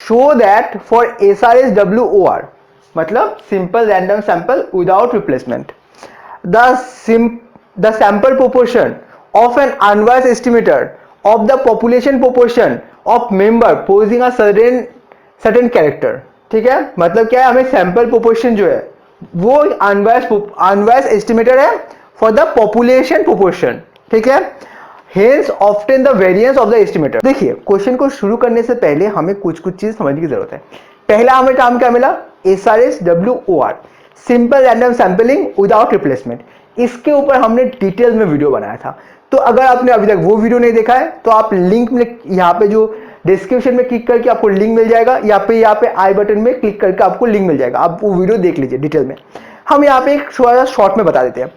Show that for SRSWOR मतलब simple random sample without replacement the sample proportion of an unbiased estimator of the population proportion of member posing a certain character। ठीक है, मतलब क्या है, हमें sample proportion जो है वो अनबायस्ड एस्टिमेटर है फॉर द पॉपुलेशन प्रोपोर्शन। ठीक है, hence often the variance of the estimator. देखिए, क्वेश्चन को शुरू करने से पहले हमें कुछ चीज समझने की जरूरत है। पहला हमें काम क्या मिला, SRSWOR simple random sampling without replacement. इसके ऊपर हमने डिटेल में वीडियो बनाया था, तो अगर आपने अभी तक वो वीडियो नहीं देखा है तो आप लिंक में यहाँ पे जो डिस्क्रिप्शन में क्लिक करके आपको लिंक मिल जाएगा, यहाँ पे आई बटन में क्लिक करके आपको लिंक मिल जाएगा, आप वो वीडियो देख लीजिए डिटेल में। हम यहाँ पे एक थोड़ा शॉर्ट में बता देते हैं।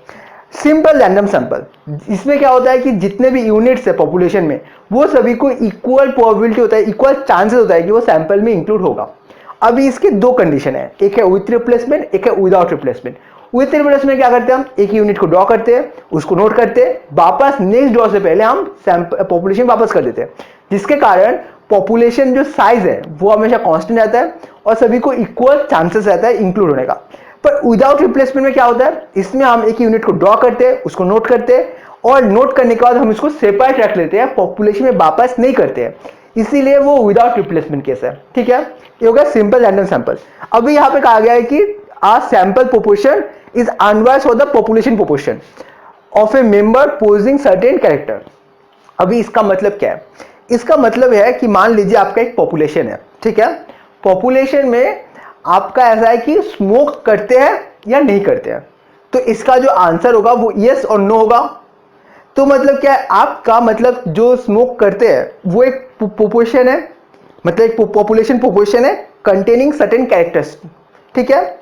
सिंपल रैंडम सैंपल, इसमें क्या होता है कि जितने भी यूनिट्स है पॉपुलेशन में वो सभी को इक्वल प्रोबेबिलिटी होता है, इक्वल चांसेस होता है कि वो सैंपल में इंक्लूड होगा। अभी इसके दो कंडीशन है, एक है विथ रिप्लेसमेंट, एक है विदाउट रिप्लेसमेंट। विथ रिप्लेसमेंट क्या करते हैं, हम एक यूनिट को ड्रॉ करते हैं, उसको नोट करते हैं, वापस नेक्स्ट ड्रॉ से पहले हम पॉपुलेशन वापस कर देते हैं, जिसके कारण पॉपुलेशन जो साइज है वो हमेशा कांस्टेंट रहता है और सभी को इक्वल चांसेस रहता है इंक्लूड होने का। पर विदाउट रिप्लेसमेंट में क्या होता है, इसमें हम एक यूनिट को ड्रॉ करते हैं, उसको नोट करते हैं और नोट करने के बाद हम इसको सेपरेट रख लेते हैं, पॉपुलेशन में वापस नहीं करते हैं, इसीलिए वो विदाउट रिप्लेसमेंट केस है। ठीक है, ये हो गया सिंपल रैंडम सैंपल। अभी यहाँ पे कहा गया है कि a sample proportion is unbiased for the population proportion of a member posing certain character. अभी इसका मतलब क्या है, इसका मतलब है कि मान लीजिए आपका एक पॉपुलेशन है। ठीक है, पॉपुलेशन में आपका ऐसा है कि स्मोक करते हैं या नहीं करते हैं, तो इसका जो आंसर होगा वो यस और नो होगा। तो मतलब क्या है, आपका मतलब जो स्मोक करते हैं वो एक प्रोपोर्शन है, मतलब एक पॉपुलेशन प्रोपोर्शन है कंटेनिंग सर्टेन कैरेक्टर्स। ठीक है,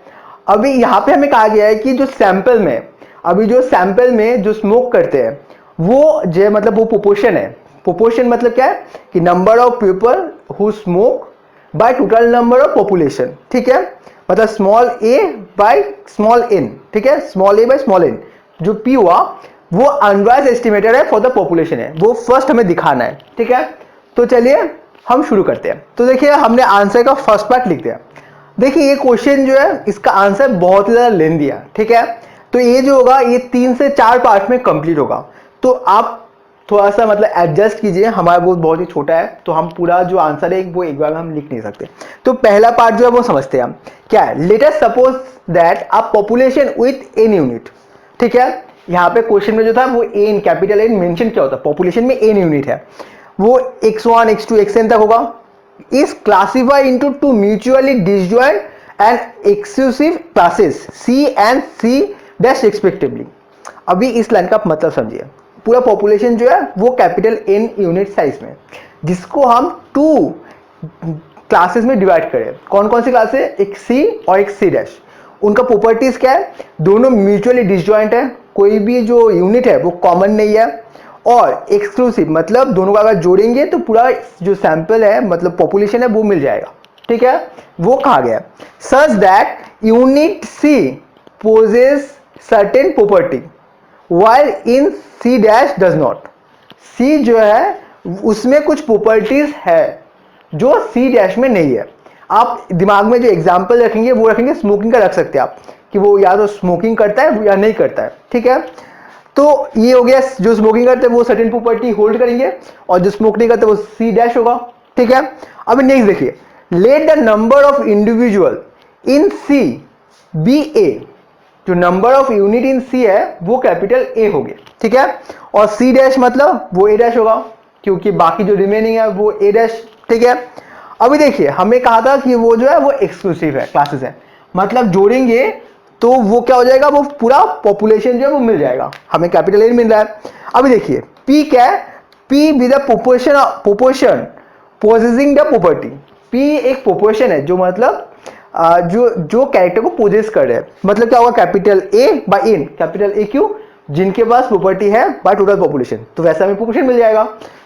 अभी यहाँ पे हमें कहा गया है कि जो सैंपल में, अभी जो सैंपल में जो स्मोक करते हैं वो जो मतलब वो प्रोपोर्शन है। प्रोपोर्शन मतलब क्या है कि number of people who smoke by total number of population. ठीक है, मतलब small a bye small n। ठीक है, small a bye small n जो p हुआ वो अनबायस्ड एस्टिमेटर है फॉर द पॉपुलेशन है, वो फर्स्ट हमें दिखाना है। ठीक है, तो चलिए हम शुरू करते हैं। तो देखिए, हमने आंसर का फर्स्ट पार्ट लिख दिया। देखिए, ये क्वेश्चन जो है इसका आंसर बहुत ही ज्यादा लेंथी है। ठीक है, तो ये जो होगा ये 3 से 4 पार्ट में कंप्लीट होगा, तो आप थोड़ा सा मतलब एडजस्ट कीजिए, हमारा बहुत ही छोटा है तो हम पूरा जो आंसर है वो एक बार में हम लिख नहीं सकते। तो पहला पार्ट जो है वो समझते हैं हम क्या है। Let us suppose that a population with an unit. ठीक है, यहाँ पे क्वेश्चन में जो था वो एन, कैपिटल एन मेंशन क्या होता है, पॉपुलेशन में एन यूनिट है, वो x1 x2 xn तक होगा। Is classified into two mutually disjoint and exclusive classes C and C dash respectively. अभी इस लाइन का मतलब समझिए, पूरा पॉपुलेशन जो है वो कैपिटल N यूनिट साइज में, जिसको हम 2 क्लासेस में डिवाइड करें। कौन कौन सी क्लास है, एक C और एक C डैश। उनका प्रॉपर्टीज क्या है, दोनों म्यूचुअली डिसजॉइंट है, कोई भी जो यूनिट है वो कॉमन नहीं है, और एक्सक्लूसिव मतलब दोनों का अगर जोड़ेंगे तो पूरा जो सैंपल है मतलब पॉपुलेशन है वो मिल जाएगा। ठीक है, वो कहा गया such that unit C possess certain property while in C dash does not. C जो है उसमें कुछ प्रॉपर्टीज है जो C डैश में नहीं है। आप दिमाग में जो एग्जांपल रखेंगे वो रखेंगे, स्मोकिंग का रख सकते हैं आप कि वो या तो स्मोकिंग करता है या नहीं करता है। ठीक है, तो ये हो गया, जो स्मोकिंग करते हैं वो सर्टेन प्रॉपर्टी होल्ड करेंगे और जो स्मोक नहीं करते वो C डैश होगा। ठीक है, अब नेक्स्ट देखिए, let the number of individual in C be A। जो number of unit in C है वो कैपिटल A हो गया। ठीक है, और C डैश मतलब वो A डैश होगा क्योंकि बाकी जो रिमेनिंग है वो A डैश। ठीक है, अभी देखिए हमें कहा था कि वो जो है वो एक्सक्लूसिव है, क्लासेस है, मतलब जोड़ेंगे तो वो क्या हो जाएगा, वो पूरा पॉपुलेशन जो है वो मिल जाएगा, हमें कैपिटल A मिल रहा है। अभी देखिए P क्या है, P with the proportion possessing the property. P एक प्रोपोर्शन है जो मतलब जो कैरेक्टर को पोजेस कर रहे हैं, मतलब क्या होगा, capital A by N। Capital A क्यों, जिनके पास प्रॉपर्टी है बाय टोटल पॉपुलेशन, तो वैसे हमें प्रोपोर्शन मिल जाएगा।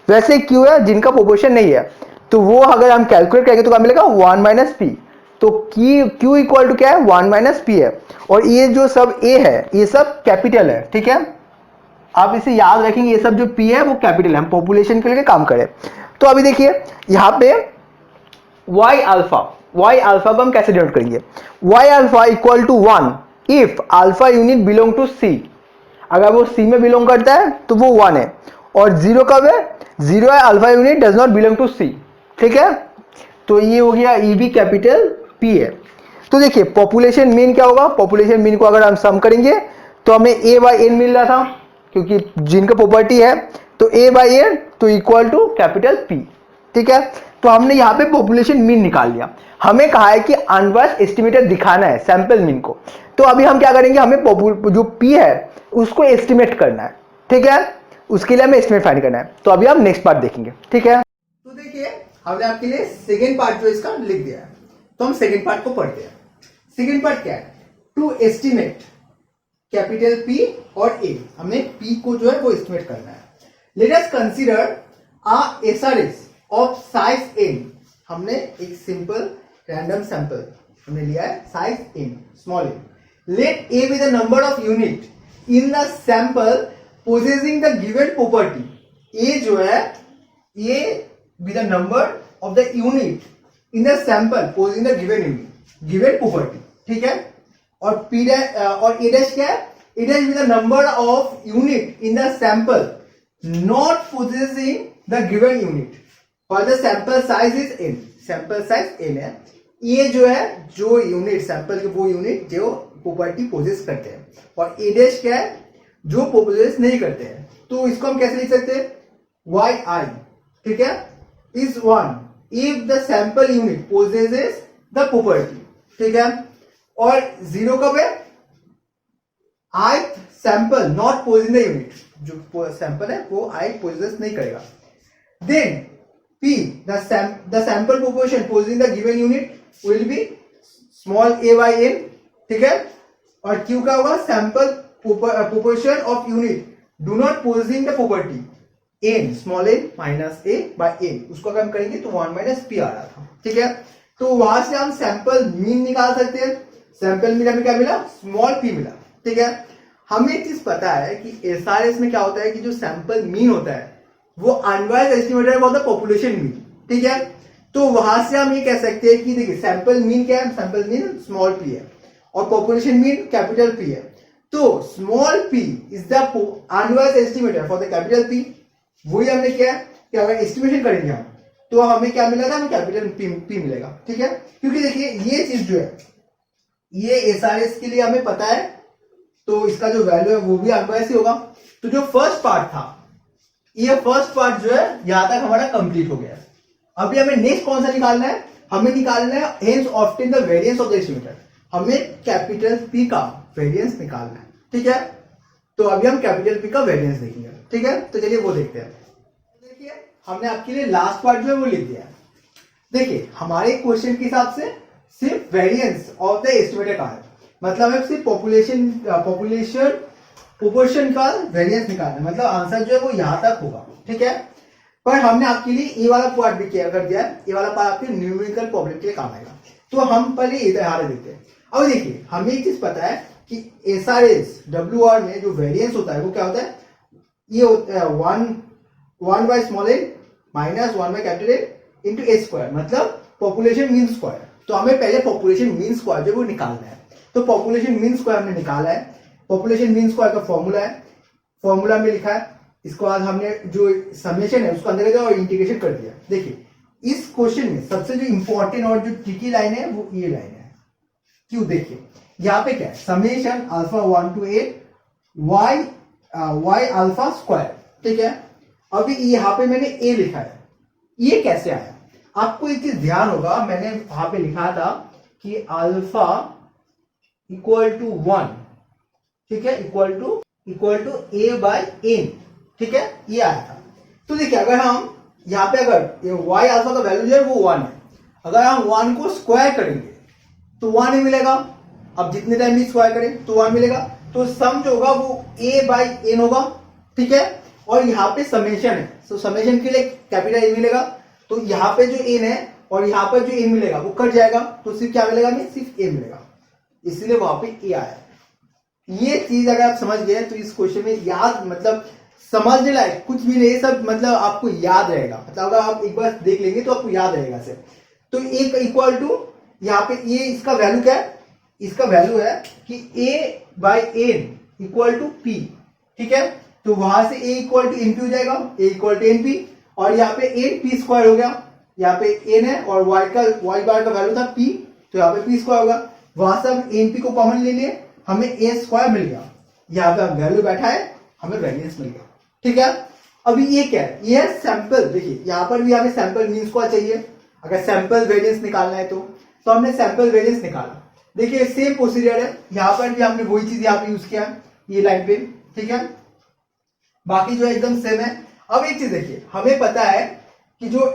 वैसे क्यों है, जिनका प्रोपोर्शन नहीं है, तो वो अगर हम कैलकुलेट करेंगे तो क्या मिलेगा, 1 माइनस पी। तो Q इक्वल टू क्या है, 1 माइनस पी है, और ये जो सब A है ये सब कैपिटल है। ठीक है, आप इसे याद रखेंगे, ये सब जो P है वो कैपिटल है, हम पॉपुलेशन के लिए काम करें। तो अभी देखिए यहाँ पे y अल्फा को हम कैसे डिनोट करेंगे, y alpha equal to 1 if alpha unit belong to c, अगर वो c में बिलोंग करता है तो वो 1 है, और 0 कब है, 0 है alpha unit does not belong to c, ठीक है। तो ये हो गया ई भी कैपिटल P है। तो देखिए पॉपुलेशन मीन क्या होगा, पॉपुलेशन मीन को अगर हम सम करेंगे तो हमें a बाई एन मिल रहा था क्योंकि जिनका प्रॉपर्टी है, तो a बाई एन तो इक्वल टू कैपिटल P, ठीक है। तो हमने यहाँ पे पॉपुलेशन मीन निकाल लिया, हमें कहा है कि अनबायस्ड एस्टिमेटर दिखाना है सैंपल मीन को, तो अभी हम क्या करेंगे, हमें जो P है उसको एस्टिमेट करना है, ठीक है, उसके लिए हमें एस्टिमेट फाइंड करना है। तो अभी हम नेक्स्ट पार्ट देखेंगे, ठीक है। तो देखिए हमने आपके लिए सेकेंड पार्ट जो इसका लिख दिया है, तो हम सेकेंड पार्ट को पढ़ते हैं। सेकेंड पार्ट क्या है, टू एस्टिमेट कैपिटल P और A, हमें P को जो है वो एस्टिमेट करना है। Let us consider a SRS of size n, हमने एक सिंपल रैंडम सैंपल हमने लिया है size n, small n। Let A be the number of unit in the sample possessing the given property, A जो है A be the number of the unit in the sample possessing the given unit, given property, ठीक है। और P और A dash क्या है, A dash B the number of unit in the sample not possessing the given unit और the sample size is n, sample size n है। ये जो है जो यूनिट सैंपल के वो यूनिट जो प्रॉपर्टी पोजेस करते हैं, और a डैश क्या है जो पोजेस नहीं करते हैं। तो इसको हम कैसे लिख सकते हैं, yi, ठीक है, is one if the sample unit possesses the property, ठीक है। और 0 कब है, ith sample not possessing the unit, जो सैंपल है वो i पोजेस नहीं करेगा। Then P, the sample proportion possessing the given unit will be small a by n, ठीक है। और Q का होगा sample proportion of unit do not possessing the property n, small n minus a by n, उसको अगर हम करेंगे तो 1 minus p आ रहा था, ठीक है। तो वहां से हम सैंपल मीन निकाल सकते हैं, सैंपल मीन हमें क्या मिला, स्मॉल p मिला, ठीक है। हमें एक चीज पता है कि SRS में क्या होता है कि जो सैंपल मीन होता है वो unwise estimator of the population mean, ठीक है। तो वहां से हम ये कह सकते हैं कि देखिए सैंपल मीन क्या है, सैंपल मीन स्मॉल p है और पॉपुलेशन मीन कैपिटल P है। तो small p is the unwise estimator for the capital P। वही हमने क्या है कि अगर एस्टिमेशन करेंगे हम तो हमें क्या मिलेगा, हमें कैपिटल P मिलेगा, ठीक है। क्योंकि देखिए ये चीज जो है ये SRS के लिए हमें पता है, तो इसका जो वैल्यू है वो भी अनवाइज ही होगा। तो जो फर्स्ट पार्ट था, ये फर्स्ट पार्ट जो है यहां तक हमारा कंप्लीट हो गया। अभी हमें नेक्स्ट कौन सा निकालना है, हमें निकालना है hence obtain the variance of the estimator, हमें कैपिटल P का वेरिएंस निकालना है, ठीक है। तो अभी हम कैपिटल P का वेरिएंस देखेंगे, ठीक है। तो चलिए वो देखते हैं। देखिए हमने आपके लिए लास्ट पार्ट जो है वो लिख दिया है। देखिए हमारे क्वेश्चन के हिसाब से सिर्फ वेरिएंस ऑफ द एस्टिमेटर का है, मतलब हमें सिर्फ पॉपुलेशन प्रोपोर्शन का वेरिएंस निकालना है, मतलब आंसर जो है वो यहां तक होगा, ठीक है। पर हमने आपके लिए ये वाला पार्ट भी किया कर दिया है, ये वाला पार्ट आपके न्यूमेरिकल प्रॉब्लम के लिए काम आएगा। तो हम पहले इधर देखते हैं। अब देखिए हमें एक चीज पता है कि SRS WR में जो वेरिएंस होता है वो क्या होता है, ये होता है 1 by small n minus 1 by capital N into a square, मतलब पॉपुलेशन मीन स्क्वायर। तो हमें पहले पॉपुलेशन मीन स्क्वायर जो वो निकालना है। तो पॉपुलेशन मीन स्क्वायर हमने निकाला है, पॉपुलेशन मीन स्क्वायर का फॉर्मूला है, फॉर्मूला में लिखा है। इसके बाद हमने जो समेशन है उसको अंदर और इंटीग्रेशन कर दिया। देखिए इस क्वेश्चन में सबसे जो इंपॉर्टेंट और जो ट्रिकी लाइन है वो ये लाइन है। क्यों, देखिए यहाँ पे क्या है, summation alpha 1 to 8 y alpha square, ठीक है। अभी यहाँ पे मैंने a लिखा है, ये कैसे आया, आपको एक चीज ध्यान होगा, मैंने वहां पे लिखा था कि अल्फा इक्वल टू 1, ठीक है, equal to a by n, ठीक है, ये आया था। तो देखिए अगर हम यहाँ पे अगर ये y अल्फा का वैल्यू जो है वो 1 है, अगर हम 1 को स्क्वायर करेंगे तो 1 ही मिलेगा। अब जितने टाइम भी स्क्वायर करें तो 1 मिलेगा। तो सम जो होगा वो a बाई n होगा, ठीक है। और यहाँ पे समेशन है, तो समेशन के लिए कैपिटल A मिलेगा। तो यहाँ पे जो n है और यहाँ पर जो a मिलेगा वो कट जाएगा, तो सिर्फ क्या मिलेगा, हमें सिर्फ a मिलेगा, इसलिए वहां पे a आया। ये चीज अगर आप समझ गए तो इस क्वेश्चन में याद, मतलब समझने लायक कुछ भी नहीं, सब मतलब आपको याद रहेगा, मतलब अगर आप एक बार देख लेंगे तो आपको याद रहेगा सिर्फ। तो ए इक्वल टू यहाँ पे ये इसका वैल्यू क्या है, इसका वैल्यू है कि A by N equal to P, ठीक है। तो वहां से ए इक्वल टू एनपी हो जाएगा, ए इक्वल टू एनपी, और यहाँ पे एन पी स्क्वायर हो गया, यहाँ पे एन है और वाई बार का वैल्यू था पी, तो यहाँ पे पी स्क्वायर होगा। वहां से हम एनपी को कॉमन ले लिए, हमें ए स्क्वायर मिल गया, यहाँ पे वैल्यू बैठा है, हमें वेरिएंस मिल गया, ठीक है। अभी ये क्या है, ये है सैंपल। देखिए यहाँ पर भी हमें सैंपल मीन स्क्वायर चाहिए, अगर सैंपल वेरिएंस निकालना है तो हमने सैंपल वेरिएंस निकाला। देखिए सेम प्रोसीजर है, यहाँ पर भी हमने वही चीज यहाँ पे यूज किया ये लाइन पे, ठीक है। बाकी जो एकदम सेम है। अब एक चीज देखिए, हमें पता है कि जो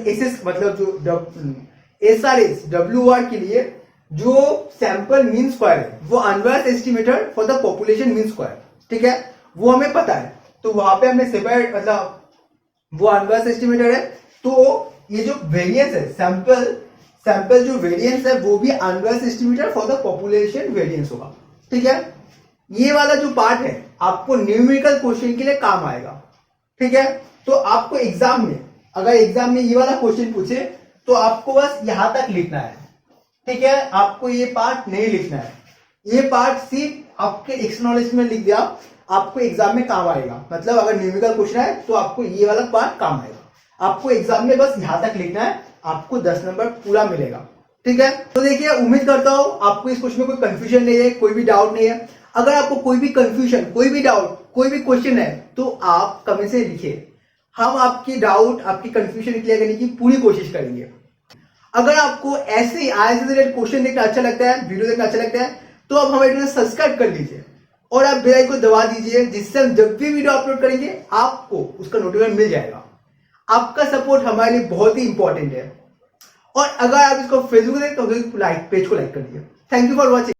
एसएस मतलब जो एसआरएस डब्ल्यूआर के लिए जो सैंपल मीन स्क्वायर है वो Anwar's estimator for the population mean square, ठीक है, वो हमें पता है। तो वहां पे हमने सेपरेट मतलब वो अनवर्स एस्टिमेटर है, तो ये जो वेरिएंस है सैंपल जो वेरिएंस है वो भी Anwar's estimator for the population variance होगा, ठीक है। ये वाला जो पार्ट है आपको न्यूमेरिकल क्वेश्चन के लिए काम आएगा, ठीक है। तो आपको एग्जाम में अगर एग्जाम में ये वाला क्वेश्चन पूछे तो आपको बस यहां तक लिखना है, ठीक है। आपको ये पार्ट नहीं लिखना है, ये पार्ट सिर्फ आपके एक्सनॉलेज में लिख दिया, आपको एग्जाम में काम आएगा। मतलब अगर न्यूमेरिकल क्वेश्चन है तो आपको ये वाला पार्ट काम आएगा, आपको एग्जाम में बस यहां तक लिखना है, आपको 10 नंबर पूरा मिलेगा, ठीक है। तो देखिए उम्मीद करता हूं आपको इस क्वेश्चन में कोई कंफ्यूजन नहीं है, कोई भी डाउट नहीं है। अगर आपको कोई भी कंफ्यूजन, कोई भी डाउट, कोई भी क्वेश्चन है तो आप कमेंट से लिखिए, हम आपकी डाउट, आपकी कंफ्यूजन क्लियर करने की पूरी कोशिश करेंगे। अगर आपको ऐसे आईएएस से रिलेटेड क्वेश्चन देखना अच्छा लगता है, वीडियो देखना अच्छा लगता है, तो आप हमारे चैनल सब्सक्राइब कर लीजिए और आप बेल आइकन को दबा दीजिए, जिससे हम जब भी वीडियो अपलोड करेंगे आपको उसका नोटिफिकेशन मिल जाएगा। आपका सपोर्ट हमारे लिए बहुत ही इंपॉर्टेंट है। और अगर आप इसको फेसबुक देखें तो लाइक पेज को लाइक कर दीजिए। Thank you for watching.